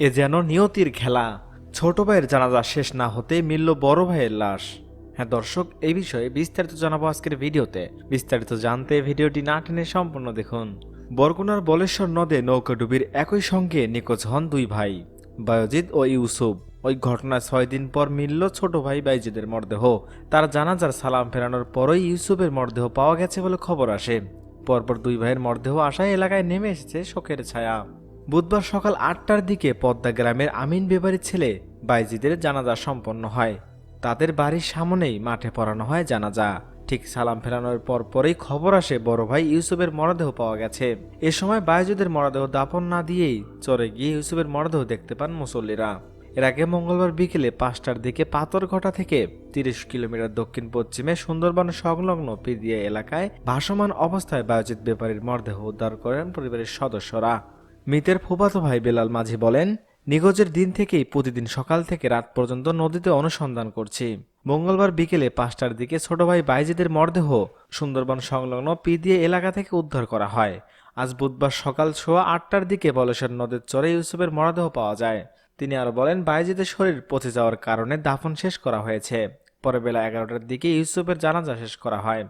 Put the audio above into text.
এ যেন নিয়তির খেলা। ছোট ভাইয়ের জানাজা শেষ না হতেই মিলল বড় ভাইয়ের লাশ। হ্যাঁ দর্শক, এই বিষয়ে বিস্তারিত জানাবো আজকের ভিডিওতে। বিস্তারিত জানতে ভিডিওটি না টেনে সম্পূর্ণ দেখুন। বরগুনার বলেশ্বর নদে নৌকাডুবির একই সঙ্গে নিখোঁজ হন দুই ভাই, বায়েজিদ ও ইউসুফ। ওই ঘটনার 6 দিন পর মিলল ছোট ভাই বাইজিদের মরদেহ। তার জানাজার সালাম ফেরানোর পরই ইউসুফের মরদেহ পাওয়া গেছে বলে খবর আসে। পরপর দুই ভাইয়ের মরদেহ আসায় এলাকায় নেমে এসেছে শোকের ছায়া। বুধবার সকাল 8টার দিকে পদ্মা গ্রামের আমিন বেবারির ছেলে বাইজিদের জানাজা সম্পন্ন হয়। তাদের বাড়ির সামনেই মাঠে পড়ানো হয় জানাজা। ঠিক সালাম ফেরানোর পরই খবর আসে বড় ভাই ইউসুফের মরদেহ পাওয়া গেছে। এ সময় বাইজিদের মরদেহ দাফন না দিয়েই চরে গিয়ে ইউসুফের মরদেহ দেখতে পান মুসল্লিরা। এর আগে মঙ্গলবার বিকেলে 5টার দিকে পাথরঘাটা থেকে 30 কিলোমিটার দক্ষিণ পশ্চিমে সুন্দরবন সংলগ্ন পিদিয়া এলাকায় ভাসমান অবস্থায় বায়োজিৎ বেপারীর মরদেহ উদ্ধার করেন পরিবারের সদস্যরা। মৃতের ফুফাতো ভাই বেলাল মাঝি বলেন, নিখোঁজের দিন থেকেই প্রতিদিন সকাল থেকে রাত পর্যন্ত নদীতে অনুসন্ধান করছি। মঙ্গলবার বিকেলে 5টার দিকে ছোট ভাই বাইজিদের মরদেহ সুন্দরবন সংলগ্ন পিদিয়া এলাকা থেকে উদ্ধার করা হয়। আজ বুধবার সকাল 8:15টার দিকে বলেশ্বর নদের চরে ইউসুফের মরদেহ পাওয়া যায়। তিনি আরো বলেন, বাইজিদের শরীর পচে যাওয়ার কারণে দাফন শেষ করা হয়েছে। পরে বেলা 11টার দিকে ইউসুফের জানাজা শেষ করা হয়।